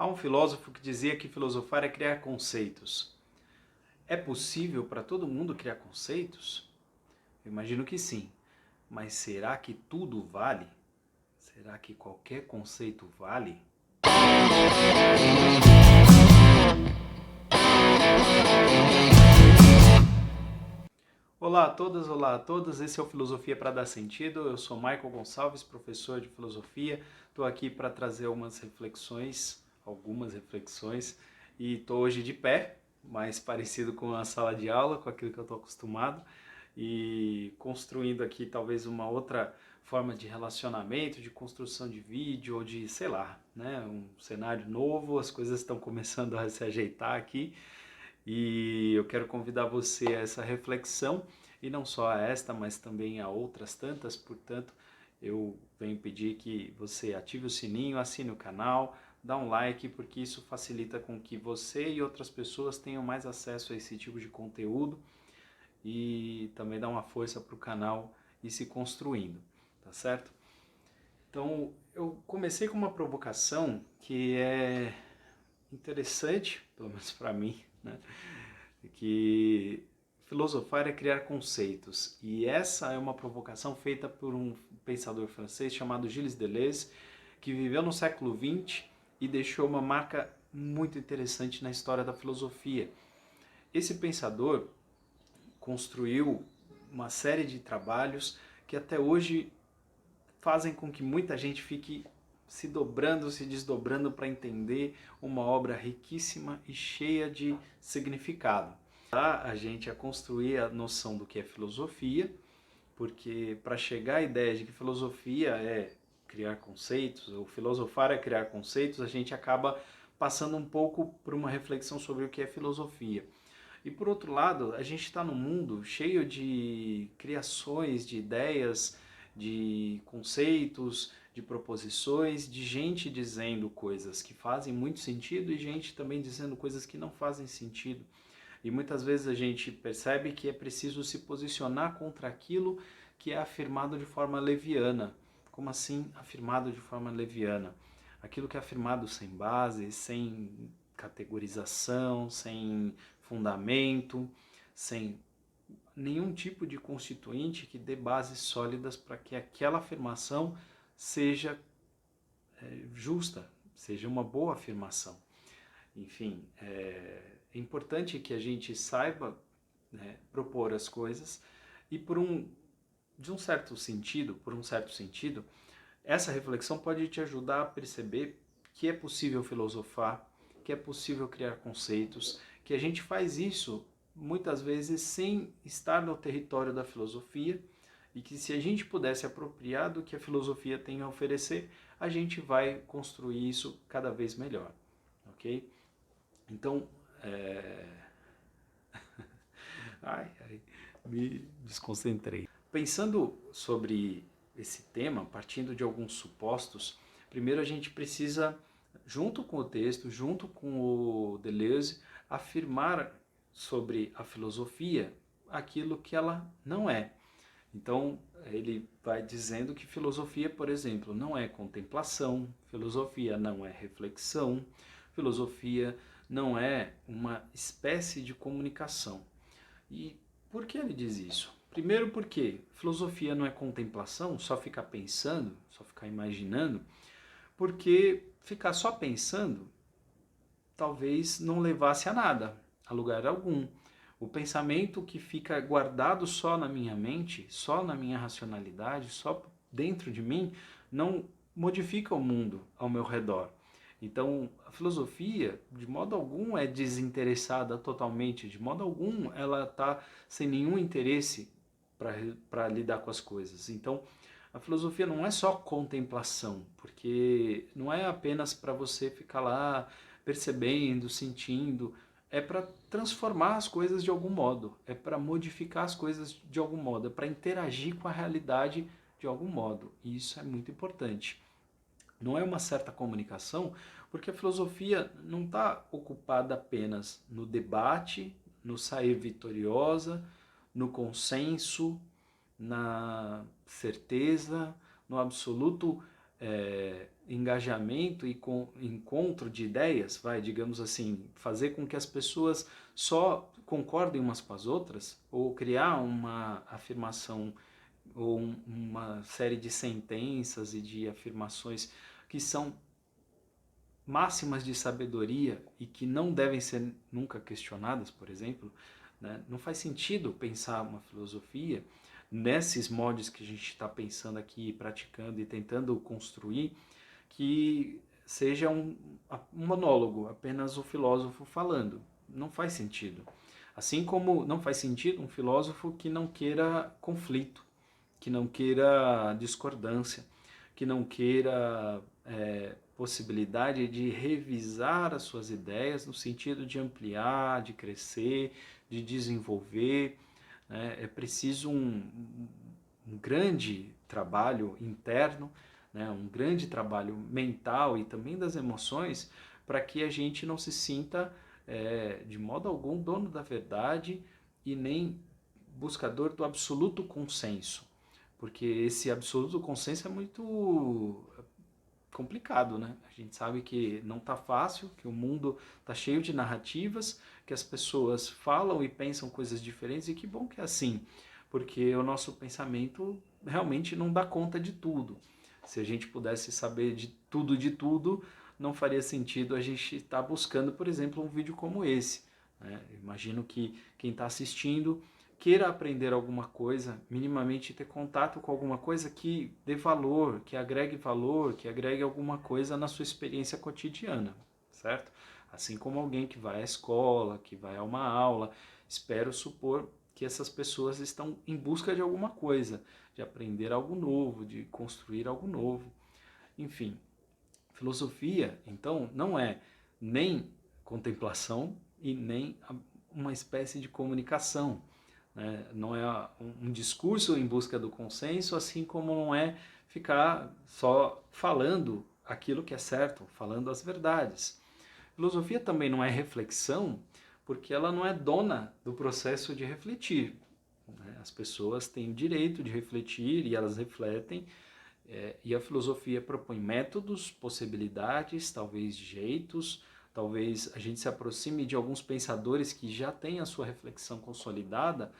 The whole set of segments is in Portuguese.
Há um filósofo que dizia que filosofar é criar conceitos. É possível para todo mundo criar conceitos? Eu imagino que sim. Mas será que tudo vale? Será que qualquer conceito vale? Olá a todas, olá a todos. Esse é o Filosofia para Dar Sentido. Eu sou Michael Gonçalves, professor de filosofia. Estou aqui para trazer algumas reflexões, e estou hoje de pé, mais parecido com a sala de aula, com aquilo que eu estou acostumado, e construindo aqui talvez uma outra forma de relacionamento, de construção de vídeo, ou de, sei lá, né, um cenário novo. As coisas estão começando a se ajeitar aqui. E eu quero convidar você a essa reflexão, e não só a esta, mas também a outras tantas. Portanto, eu venho pedir que você ative o sininho, assine o canal, dá um like, porque isso facilita com que você e outras pessoas tenham mais acesso a esse tipo de conteúdo, e também dá uma força para o canal ir se construindo, tá certo? Então, eu comecei com uma provocação que é interessante, pelo menos para mim, né? Que filosofar é criar conceitos. E essa é uma provocação feita por um pensador francês chamado Gilles Deleuze, que viveu no século XX e deixou uma marca muito interessante na história da filosofia. Esse pensador construiu uma série de trabalhos que até hoje fazem com que muita gente fique se dobrando, se desdobrando para entender uma obra riquíssima e cheia de significado. A gente a construir a noção do que é filosofia, porque para chegar à ideia de que filosofia é criar conceitos, ou filosofar é criar conceitos, a gente acaba passando um pouco por uma reflexão sobre o que é filosofia. E por outro lado, a gente está num mundo cheio de criações, de ideias, de conceitos, de proposições, de gente dizendo coisas que fazem muito sentido e gente também dizendo coisas que não fazem sentido. E muitas vezes a gente percebe que é preciso se posicionar contra aquilo que é afirmado de forma leviana. Como assim afirmado de forma leviana? Aquilo que é afirmado sem base, sem categorização, sem fundamento, sem nenhum tipo de constituinte que dê bases sólidas para que aquela afirmação seja justa, seja uma boa afirmação. Enfim, é importante que a gente saiba, né, propor as coisas, e por um certo sentido, essa reflexão pode te ajudar a perceber que é possível filosofar, que é possível criar conceitos, que a gente faz isso muitas vezes sem estar no território da filosofia, e que se a gente pudesse apropriar do que a filosofia tem a oferecer, a gente vai construir isso cada vez melhor, ok? Então, me desconcentrei. Pensando sobre esse tema, partindo de alguns supostos, primeiro a gente precisa, junto com o texto, junto com o Deleuze, afirmar sobre a filosofia aquilo que ela não é. Então, ele vai dizendo que filosofia, por exemplo, não é contemplação, filosofia não é reflexão, filosofia não é uma espécie de comunicação. E por que ele diz isso? Primeiro porque filosofia não é contemplação, só ficar pensando, só ficar imaginando, porque ficar só pensando talvez não levasse a nada, a lugar algum. O pensamento que fica guardado só na minha mente, só na minha racionalidade, só dentro de mim, não modifica o mundo ao meu redor. Então, a filosofia, de modo algum, é desinteressada totalmente, de modo algum, ela está sem nenhum interesse para lidar com as coisas. Então, a filosofia não é só contemplação, porque não é apenas para você ficar lá percebendo, sentindo, é para transformar as coisas de algum modo, é para modificar as coisas de algum modo, é para interagir com a realidade de algum modo. E isso é muito importante. Não é uma certa comunicação, porque a filosofia não está ocupada apenas no debate, no sair vitoriosa, no consenso, na certeza, no absoluto engajamento e com encontro de ideias, digamos assim, fazer com que as pessoas só concordem umas com as outras, ou criar uma afirmação ou uma série de sentenças e de afirmações que são máximas de sabedoria e que não devem ser nunca questionadas, por exemplo, né? Não faz sentido pensar uma filosofia nesses moldes que a gente está pensando aqui, praticando e tentando construir, que seja um monólogo, apenas o filósofo falando. Não faz sentido. Assim como não faz sentido um filósofo que não queira conflito, que não queira discordância, que não queira possibilidade de revisar as suas ideias no sentido de ampliar, de crescer, de desenvolver. Né? É preciso um grande trabalho interno, né? Um grande trabalho mental e também das emoções, para que a gente não se sinta de modo algum dono da verdade e nem buscador do absoluto consenso, porque esse absoluto consenso é muito complicado, né? A gente sabe que não tá fácil, que o mundo tá cheio de narrativas, que as pessoas falam e pensam coisas diferentes, e que bom que é assim, porque o nosso pensamento realmente não dá conta de tudo. Se a gente pudesse saber de tudo, não faria sentido a gente estar buscando, por exemplo, um vídeo como esse, né? Imagino que quem está assistindo queira aprender alguma coisa, minimamente ter contato com alguma coisa que dê valor, que agregue alguma coisa na sua experiência cotidiana, certo? Assim como alguém que vai à escola, que vai a uma aula, espero supor que essas pessoas estão em busca de alguma coisa, de aprender algo novo, de construir algo novo. Enfim, filosofia, então, não é nem contemplação e nem uma espécie de comunicação, né? Não é um discurso em busca do consenso, assim como não é ficar só falando aquilo que é certo, falando as verdades. Filosofia também não é reflexão, porque ela não é dona do processo de refletir, né? As pessoas têm o direito de refletir e elas refletem, e a filosofia propõe métodos, possibilidades, talvez jeitos, talvez a gente se aproxime de alguns pensadores que já têm a sua reflexão consolidada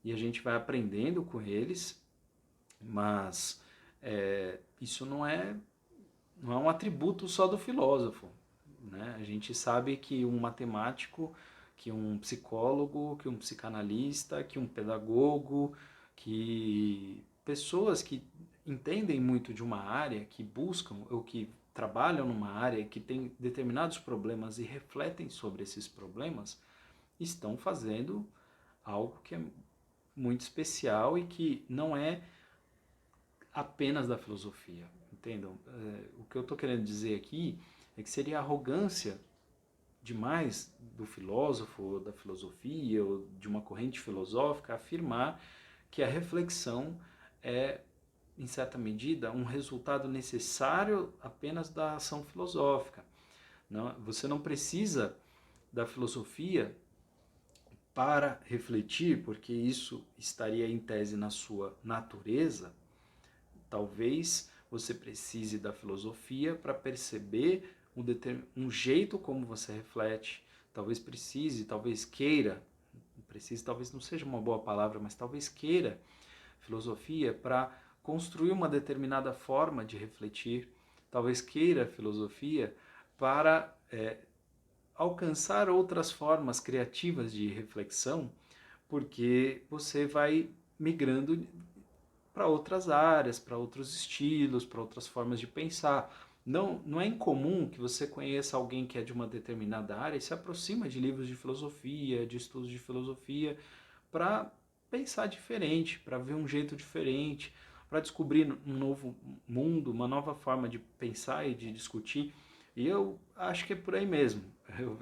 e a gente vai aprendendo com eles, mas isso não é um atributo só do filósofo, né? A gente sabe que um matemático, que um psicólogo, que um psicanalista, que um pedagogo, que pessoas que entendem muito de uma área, que buscam ou que trabalham numa área, que têm determinados problemas e refletem sobre esses problemas, estão fazendo algo que é muito especial e que não é apenas da filosofia, entendam? O que eu estou querendo dizer aqui é que seria arrogância demais do filósofo, ou da filosofia, ou de uma corrente filosófica afirmar que a reflexão é, em certa medida, um resultado necessário apenas da ação filosófica. Não, você não precisa da filosofia para refletir, porque isso estaria em tese na sua natureza. Talvez você precise da filosofia para perceber um jeito como você reflete. Talvez precise, talvez queira, precise talvez não seja uma boa palavra, mas talvez queira filosofia para construir uma determinada forma de refletir. Talvez queira filosofia para alcançar outras formas criativas de reflexão, porque você vai migrando para outras áreas, para outros estilos, para outras formas de pensar. Não é incomum que você conheça alguém que é de uma determinada área e se aproxima de livros de filosofia, de estudos de filosofia, para pensar diferente, para ver um jeito diferente, para descobrir um novo mundo, uma nova forma de pensar e de discutir. E eu acho que é por aí mesmo.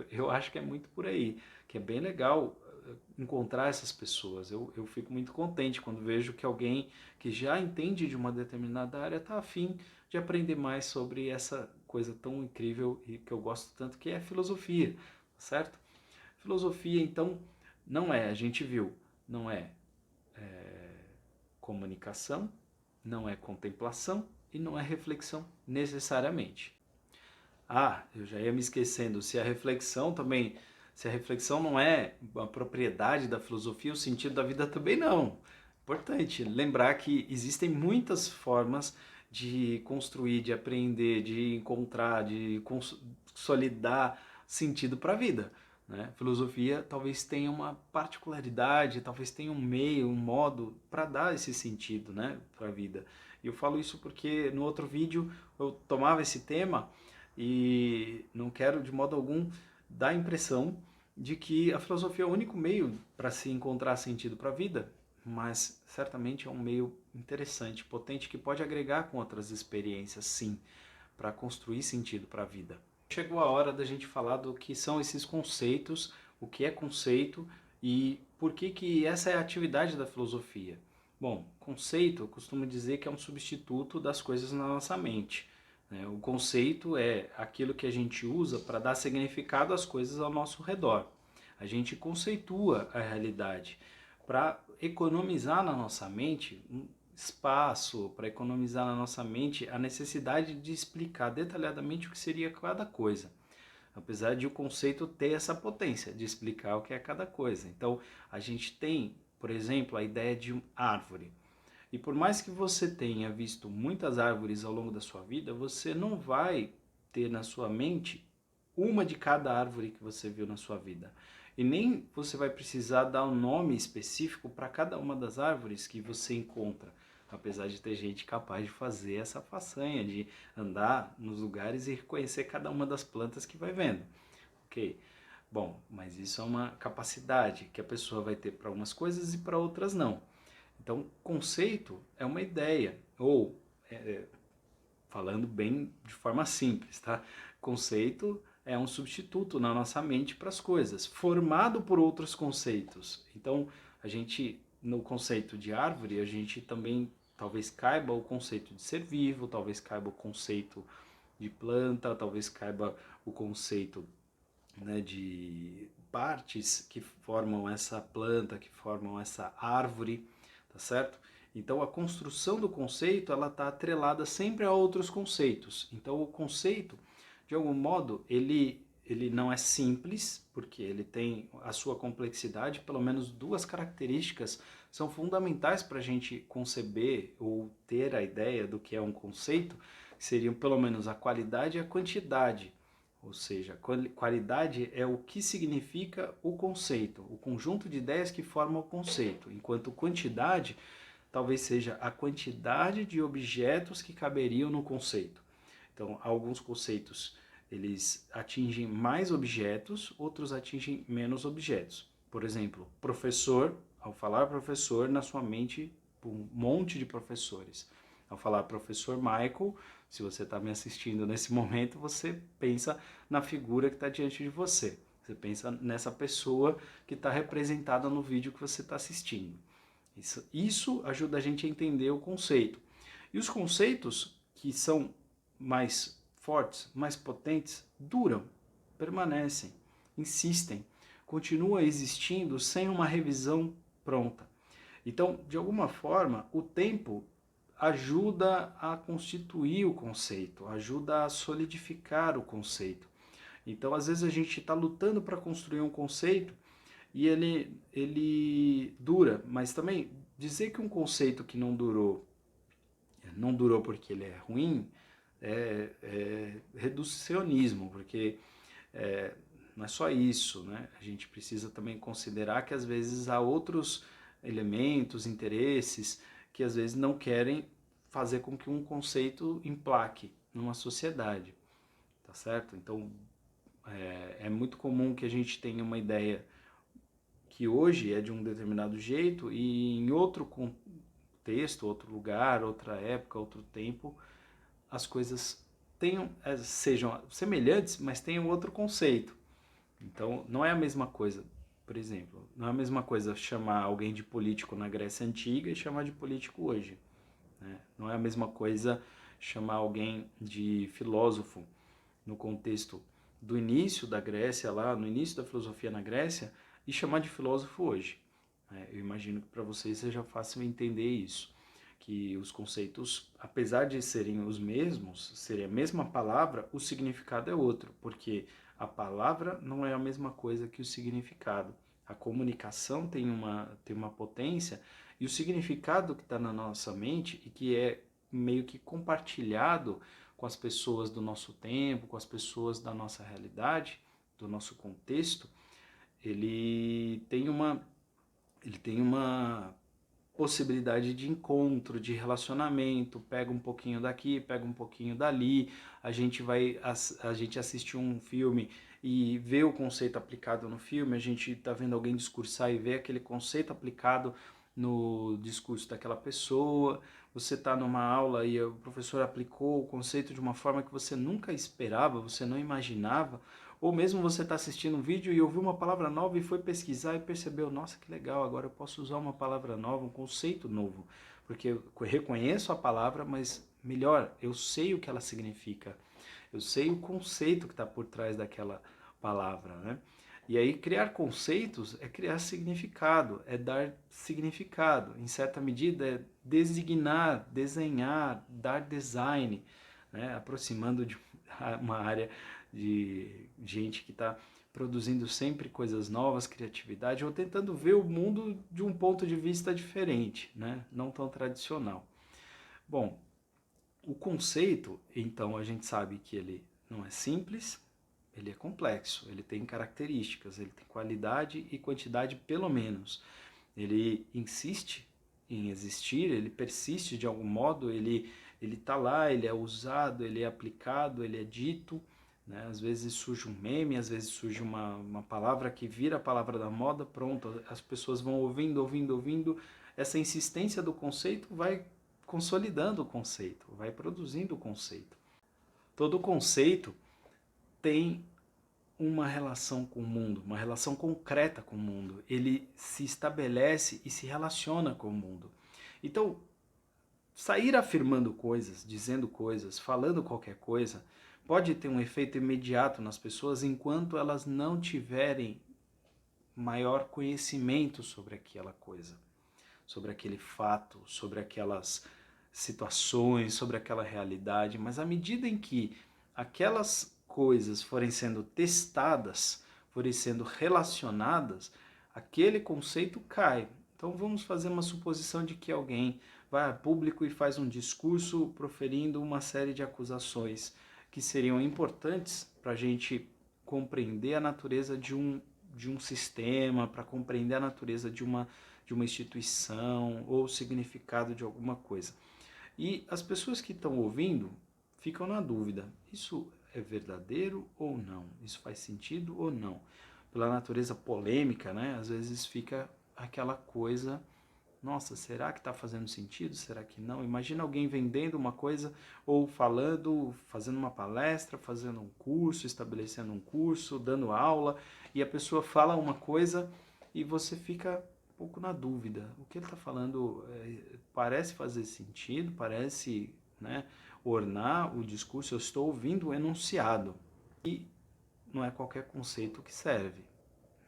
Eu acho que é muito por aí, que é bem legal encontrar essas pessoas. Eu fico muito contente quando vejo que alguém que já entende de uma determinada área está afim de aprender mais sobre essa coisa tão incrível e que eu gosto tanto, que é a filosofia, certo? Filosofia, então, não é, a gente viu, não é comunicação, não é contemplação e não é reflexão necessariamente. Eu já ia me esquecendo, se a reflexão não é a propriedade da filosofia, o sentido da vida também não. Importante lembrar que existem muitas formas de construir, de aprender, de encontrar, de consolidar sentido para a vida, né? Filosofia talvez tenha uma particularidade, talvez tenha um meio, um modo para dar esse sentido, né, para a vida. E eu falo isso porque no outro vídeo eu tomava esse tema e não quero de modo algum dar a impressão de que a filosofia é o único meio para se encontrar sentido para a vida, mas certamente é um meio interessante, potente, que pode agregar com outras experiências, sim, para construir sentido para a vida. Chegou a hora da gente falar do que são esses conceitos, o que é conceito e por que essa é a atividade da filosofia. Bom, conceito, eu costumo dizer que é um substituto das coisas na nossa mente. O conceito é aquilo que a gente usa para dar significado às coisas ao nosso redor. A gente conceitua a realidade para economizar na nossa mente um espaço, para economizar na nossa mente a necessidade de explicar detalhadamente o que seria cada coisa. Apesar de o conceito ter essa potência de explicar o que é cada coisa. Então, a gente tem, por exemplo, a ideia de árvore. E por mais que você tenha visto muitas árvores ao longo da sua vida, você não vai ter na sua mente uma de cada árvore que você viu na sua vida. E nem você vai precisar dar um nome específico para cada uma das árvores que você encontra. Apesar de ter gente capaz de fazer essa façanha, de andar nos lugares e reconhecer cada uma das plantas que vai vendo. Ok? Bom, mas isso é uma capacidade que a pessoa vai ter para umas coisas e para outras não. Então, conceito é uma ideia, ou, falando bem de forma simples, tá? Conceito é um substituto na nossa mente para as coisas, formado por outros conceitos. Então, a gente, no conceito de árvore, a gente também talvez caiba o conceito de ser vivo, talvez caiba o conceito de planta, talvez caiba o conceito, né, de partes que formam essa planta, que formam essa árvore, tá certo? Então a construção do conceito, ela está atrelada sempre a outros conceitos. Então o conceito, de algum modo, ele não é simples, porque ele tem a sua complexidade. Pelo menos duas características são fundamentais para a gente conceber ou ter a ideia do que é um conceito, que seriam pelo menos a qualidade e a quantidade. Ou seja, qualidade é o que significa o conceito, o conjunto de ideias que forma o conceito, enquanto quantidade talvez seja a quantidade de objetos que caberiam no conceito. Então, alguns conceitos eles atingem mais objetos, outros atingem menos objetos. Por exemplo, professor, ao falar professor, na sua mente, um monte de professores. Ao falar professor Michael, se você está me assistindo nesse momento, você pensa na figura que está diante de você. Você pensa nessa pessoa que está representada no vídeo que você está assistindo. Isso ajuda a gente a entender o conceito. E os conceitos que são mais fortes, mais potentes, duram, permanecem, insistem, continuam existindo sem uma revisão pronta. Então, de alguma forma, o tempo ajuda a constituir o conceito, ajuda a solidificar o conceito. Então, às vezes a gente está lutando para construir um conceito e ele dura, mas também dizer que um conceito que não durou porque ele é ruim, é reducionismo, porque não é só isso, né? A gente precisa também considerar que às vezes há outros elementos, interesses, que às vezes não querem fazer com que um conceito emplaque numa sociedade, tá certo? Então, é muito comum que a gente tenha uma ideia que hoje é de um determinado jeito e em outro contexto, outro lugar, outra época, outro tempo, as coisas sejam semelhantes, mas tenham outro conceito. Então, não é a mesma coisa. Por exemplo, não é a mesma coisa chamar alguém de político na Grécia Antiga e chamar de político hoje, né? Não é a mesma coisa chamar alguém de filósofo no contexto do início da Grécia, lá no início da filosofia na Grécia, e chamar de filósofo hoje. Eu imagino que para vocês seja fácil entender isso. que os conceitos, apesar de serem os mesmos, serem a mesma palavra, o significado é outro, porque a palavra não é a mesma coisa que o significado. A comunicação tem uma potência e o significado que está na nossa mente e que é meio que compartilhado com as pessoas do nosso tempo, com as pessoas da nossa realidade, do nosso contexto, ele tem uma possibilidade de encontro, de relacionamento, pega um pouquinho daqui, pega um pouquinho dali, a gente assiste um filme e vê o conceito aplicado no filme, a gente está vendo alguém discursar e vê aquele conceito aplicado no discurso daquela pessoa, você está numa aula e o professor aplicou o conceito de uma forma que você nunca esperava, você não imaginava, ou mesmo você está assistindo um vídeo e ouviu uma palavra nova e foi pesquisar e percebeu, nossa, que legal, agora eu posso usar uma palavra nova, um conceito novo. Porque eu reconheço a palavra, mas melhor, eu sei o que ela significa. Eu sei o conceito que está por trás daquela palavra, né? E aí criar conceitos é criar significado, é dar significado. Em certa medida é designar, desenhar, dar design, né? Aproximando de uma área de gente que está produzindo sempre coisas novas, criatividade, ou tentando ver o mundo de um ponto de vista diferente, né? Não tão tradicional. Bom, o conceito, então, a gente sabe que ele não é simples, ele é complexo, ele tem características, ele tem qualidade e quantidade pelo menos. Ele insiste em existir, ele persiste de algum modo, ele está lá, ele é usado, ele é aplicado, ele é dito, né? Às vezes surge um meme, às vezes surge uma palavra que vira a palavra da moda, pronto, as pessoas vão ouvindo, ouvindo, ouvindo, essa insistência do conceito vai consolidando o conceito, vai produzindo o conceito. Todo conceito tem uma relação com o mundo, uma relação concreta com o mundo. Ele se estabelece e se relaciona com o mundo. Então, sair afirmando coisas, dizendo coisas, falando qualquer coisa, pode ter um efeito imediato nas pessoas enquanto elas não tiverem maior conhecimento sobre aquela coisa, sobre aquele fato, sobre aquelas situações, sobre aquela realidade. Mas à medida em que aquelas coisas forem sendo testadas, forem sendo relacionadas, aquele conceito cai. Então vamos fazer uma suposição de que alguém vai a público e faz um discurso proferindo uma série de acusações que seriam importantes para a gente compreender a natureza de um sistema, para compreender a natureza de uma instituição ou o significado de alguma coisa. E as pessoas que estão ouvindo ficam na dúvida, isso é verdadeiro ou não? Isso faz sentido ou não? Pela natureza polêmica, né? Às vezes fica aquela coisa, nossa, será que está fazendo sentido? Será que não? Imagina alguém vendendo uma coisa ou falando, fazendo uma palestra, fazendo um curso, estabelecendo um curso, dando aula, e a pessoa fala uma coisa e você fica um pouco na dúvida. O que ele está falando parece fazer sentido, parece, né, ornar o discurso, eu estou ouvindo o enunciado. E não é qualquer conceito que serve,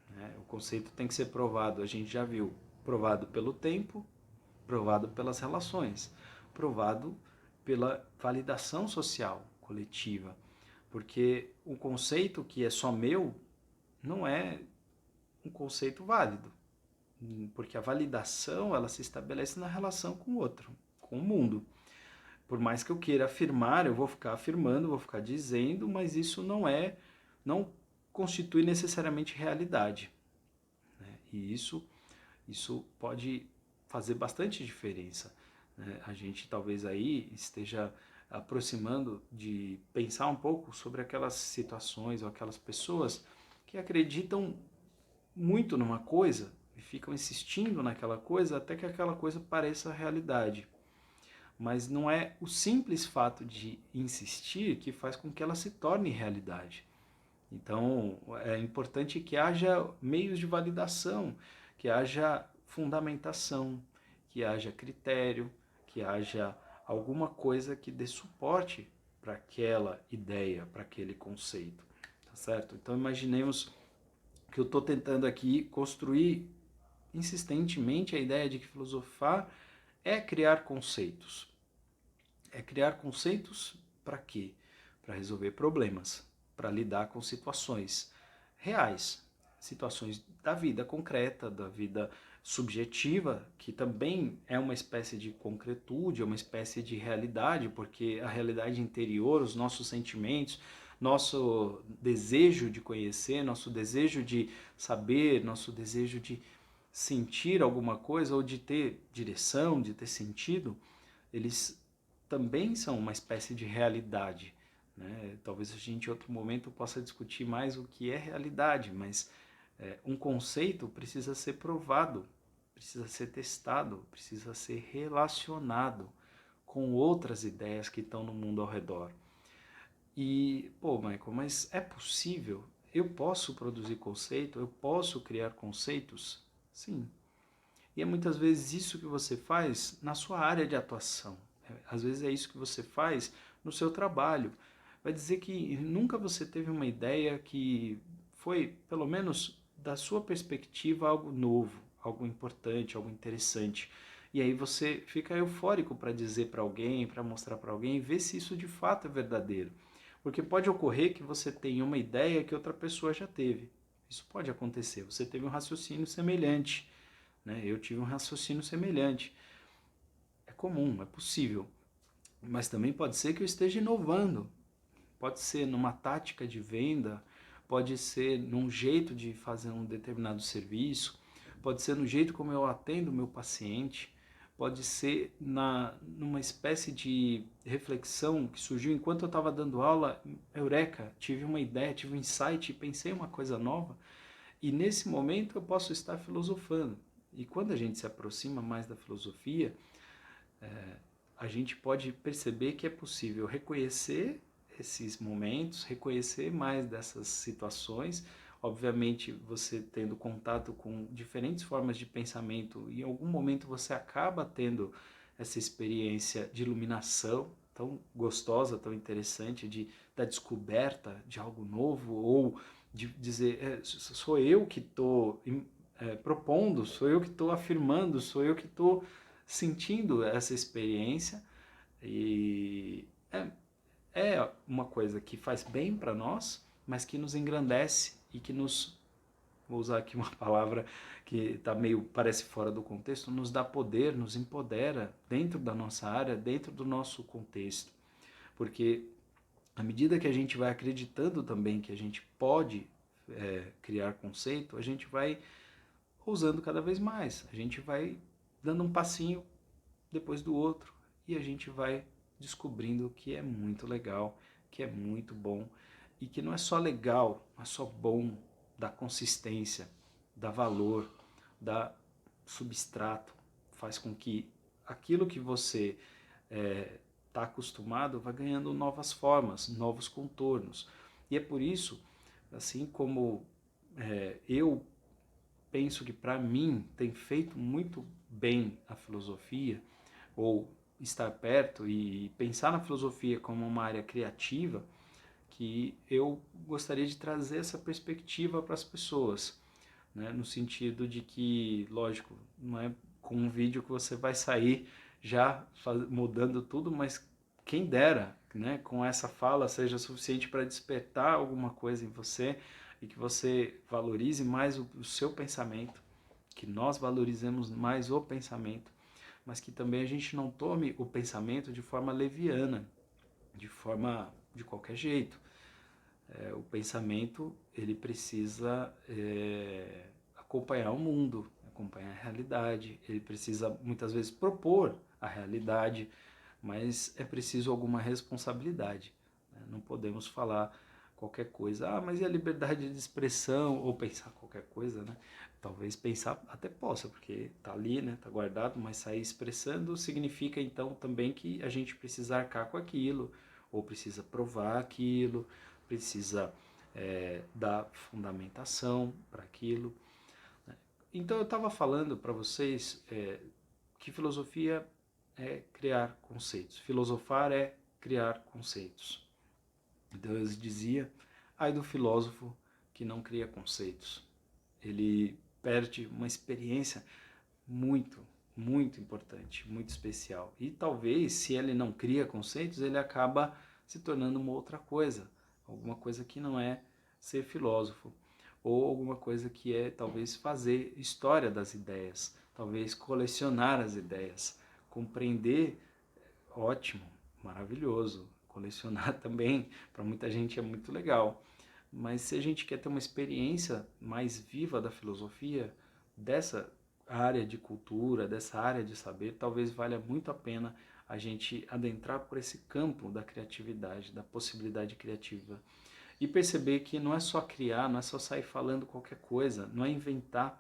né? O conceito tem que ser provado, a gente já viu, provado pelo tempo, provado pelas relações, provado pela validação social coletiva. Porque um conceito que é só meu não é um conceito válido. Porque a validação ela se estabelece na relação com o outro, com o mundo. Por mais que eu queira afirmar, eu vou ficar afirmando, vou ficar dizendo, mas isso não constitui necessariamente realidade, né? E isso pode fazer bastante diferença, né? A gente talvez aí esteja aproximando de pensar um pouco sobre aquelas situações ou aquelas pessoas que acreditam muito numa coisa e ficam insistindo naquela coisa até que aquela coisa pareça realidade. Mas não é o simples fato de insistir que faz com que ela se torne realidade. Então, é importante que haja meios de validação, que haja fundamentação, que haja critério, que haja alguma coisa que dê suporte para aquela ideia, para aquele conceito, tá certo? Então, imaginemos que eu estou tentando aqui construir insistentemente a ideia de que filosofar é criar conceitos. É criar conceitos para quê? Para resolver problemas, para lidar com situações reais, situações da vida concreta, da vida subjetiva, que também é uma espécie de concretude, é uma espécie de realidade, porque a realidade interior, os nossos sentimentos, nosso desejo de conhecer, nosso desejo de saber, nosso desejo de sentir alguma coisa ou de ter direção, de ter sentido, eles também são uma espécie de realidade, né? Talvez a gente em outro momento possa discutir mais o que é realidade, mas um conceito precisa ser provado, precisa ser testado, precisa ser relacionado com outras ideias que estão no mundo ao redor. E, pô, Michael, mas é possível? Eu posso produzir conceito? Eu posso criar conceitos? Sim. E é muitas vezes isso que você faz na sua área de atuação. Às vezes é isso que você faz no seu trabalho. Vai dizer que nunca você teve uma ideia que foi, pelo menos da sua perspectiva, algo novo, algo importante, algo interessante. E aí você fica eufórico para dizer para alguém, para mostrar para alguém, e ver se isso de fato é verdadeiro. Porque pode ocorrer que você tenha uma ideia que outra pessoa já teve. Isso pode acontecer. Você teve um raciocínio semelhante, né? Eu tive um raciocínio semelhante. É comum, é possível. Mas também pode ser que eu esteja inovando. Pode ser numa tática de venda, pode ser num jeito de fazer um determinado serviço, pode ser no jeito como eu atendo o meu paciente, pode ser numa espécie de reflexão que surgiu enquanto eu estava dando aula, eureka, tive uma ideia, tive um insight, pensei em uma coisa nova, e nesse momento eu posso estar filosofando. E quando a gente se aproxima mais da filosofia, a gente pode perceber que é possível reconhecer esses momentos, reconhecer mais dessas situações. Obviamente, você tendo contato com diferentes formas de pensamento, em algum momento você acaba tendo essa experiência de iluminação tão gostosa, tão interessante, da descoberta de algo novo, ou de dizer, sou eu que estou propondo, sou eu que estou afirmando, sou eu que estou sentindo essa experiência, e é uma coisa que faz bem para nós, mas que nos engrandece e que nos, vou usar aqui uma palavra que tá meio, parece fora do contexto, nos dá poder, nos empodera dentro da nossa área, dentro do nosso contexto. Porque à medida que a gente vai acreditando também que a gente pode criar conceito, a gente vai ousando cada vez mais, a gente vai dando um passinho depois do outro, e a gente vai descobrindo que é muito legal, que é muito bom, e que não é só legal, não é só bom, dá consistência, dá valor, dá substrato, faz com que aquilo que você está acostumado vá ganhando novas formas, novos contornos. E é por isso, assim como eu penso que para mim tem feito muito bem a filosofia, ou estar perto e pensar na filosofia como uma área criativa, que eu gostaria de trazer essa perspectiva para as pessoas, né? No sentido de que, lógico, não é com um vídeo que você vai sair já mudando tudo, mas quem dera, né, com essa fala seja suficiente para despertar alguma coisa em você e que você valorize mais o seu pensamento, que nós valorizemos mais o pensamento, mas que também a gente não tome o pensamento de forma leviana, de forma de qualquer jeito. O pensamento ele precisa acompanhar o mundo, acompanhar a realidade, ele precisa muitas vezes propor a realidade, mas é preciso alguma responsabilidade, né? Não podemos falar qualquer coisa, mas e a liberdade de expressão, ou pensar qualquer coisa, né? Talvez pensar até possa, porque está ali, né? Está guardado, mas sair expressando significa então também que a gente precisa arcar com aquilo, ou precisa provar aquilo, precisa dar fundamentação para aquilo, né? Então eu estava falando para vocês que filosofia é criar conceitos, filosofar é criar conceitos. Deleuze dizia, ai do filósofo que não cria conceitos. Ele perde uma experiência muito, muito importante, muito especial. E talvez, se ele não cria conceitos, ele acaba se tornando uma outra coisa, alguma coisa que não é ser filósofo, ou alguma coisa que é talvez fazer história das ideias, talvez colecionar as ideias, compreender, ótimo, maravilhoso. Colecionar também, para muita gente é muito legal. Mas se a gente quer ter uma experiência mais viva da filosofia, dessa área de cultura, dessa área de saber, talvez valha muito a pena a gente adentrar por esse campo da criatividade, da possibilidade criativa. E perceber que não é só criar, não é só sair falando qualquer coisa, não é inventar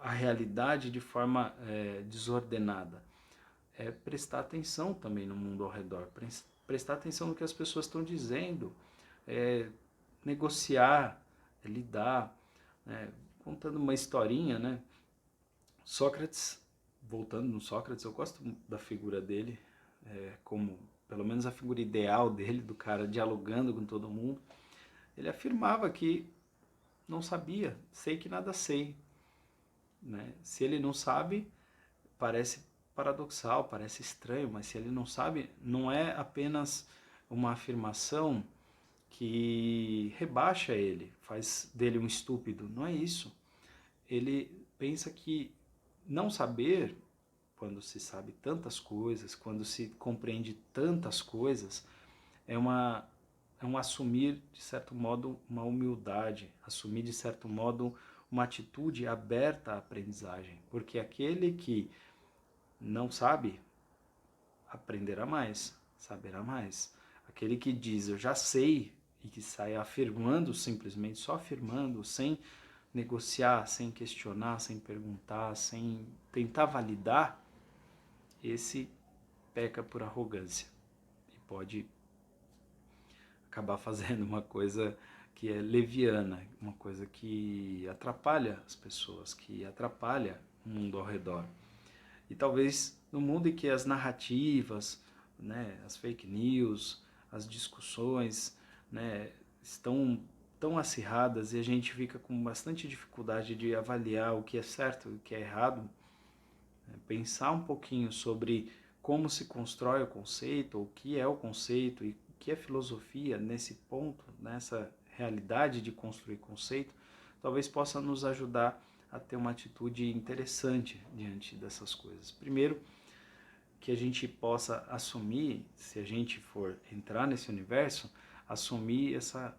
a realidade de forma desordenada. É prestar atenção também no mundo ao redor, prestar atenção no que as pessoas estão dizendo, negociar, lidar, né? Contando uma historinha, né? Sócrates, voltando no Sócrates, eu gosto da figura dele, como pelo menos a figura ideal dele, do cara dialogando com todo mundo. Ele afirmava que não sabia, sei que nada sei, né? Se ele não sabe, parece paradoxal, parece estranho, mas se ele não sabe, não é apenas uma afirmação que rebaixa ele, faz dele um estúpido, não é isso. Ele pensa que não saber, quando se sabe tantas coisas, quando se compreende tantas coisas, é um assumir, de certo modo, uma humildade, assumir, de certo modo, uma atitude aberta à aprendizagem, porque aquele que não sabe, aprenderá mais, saberá mais. Aquele que diz, eu já sei, e que sai afirmando simplesmente, só afirmando, sem negociar, sem questionar, sem perguntar, sem tentar validar, esse peca por arrogância e pode acabar fazendo uma coisa que é leviana, uma coisa que atrapalha as pessoas, que atrapalha o mundo ao redor. E talvez no mundo em que as narrativas, né, as fake news, as discussões, né, estão tão acirradas e a gente fica com bastante dificuldade de avaliar o que é certo e o que é errado, né, pensar um pouquinho sobre como se constrói o conceito, o que é o conceito e o que é filosofia nesse ponto, nessa realidade de construir conceito, talvez possa nos ajudar a ter uma atitude interessante diante dessas coisas. Primeiro, que a gente possa assumir, se a gente for entrar nesse universo, assumir essa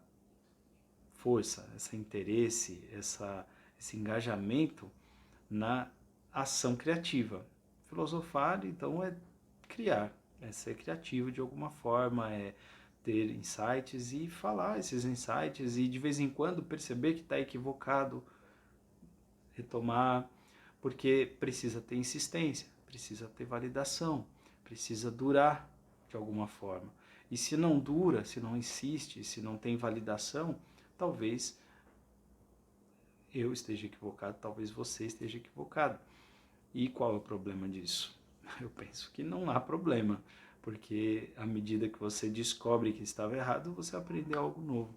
força, esse interesse, esse engajamento na ação criativa. Filosofar, então, é criar, é ser criativo de alguma forma, é ter insights e falar esses insights e de vez em quando perceber que está equivocado, retomar, porque precisa ter insistência, precisa ter validação, precisa durar de alguma forma. E se não dura, se não insiste, se não tem validação, talvez eu esteja equivocado, talvez você esteja equivocado. E qual é o problema disso? Eu penso que não há problema, porque à medida que você descobre que estava errado, você aprendeu algo novo,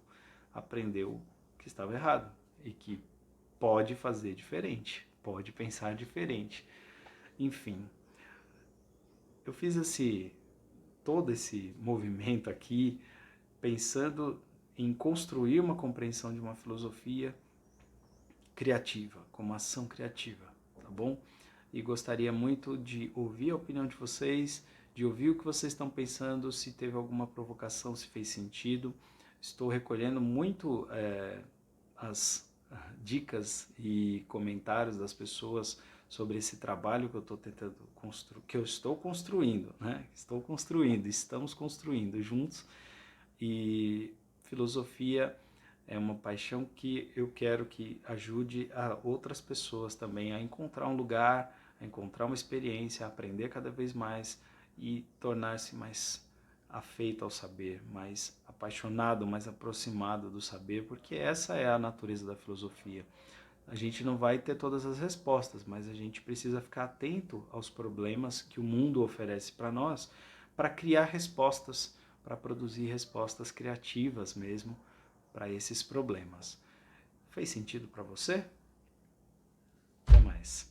aprendeu que estava errado e que pode fazer diferente, pode pensar diferente. Enfim, eu fiz todo esse movimento aqui pensando em construir uma compreensão de uma filosofia criativa, como ação criativa, tá bom? E gostaria muito de ouvir a opinião de vocês, de ouvir o que vocês estão pensando, se teve alguma provocação, se fez sentido. Estou recolhendo muito as dicas e comentários das pessoas sobre esse trabalho que eu estou tentando construir, que eu estou construindo, né? Estou construindo, estamos construindo juntos. E filosofia é uma paixão que eu quero que ajude a outras pessoas também a encontrar um lugar, a encontrar uma experiência, a aprender cada vez mais e tornar-se mais afeito ao saber, mais apaixonado, mais aproximado do saber, porque essa é a natureza da filosofia. A gente não vai ter todas as respostas, mas a gente precisa ficar atento aos problemas que o mundo oferece para nós, para criar respostas, para produzir respostas criativas mesmo para esses problemas. Fez sentido para você? Até mais.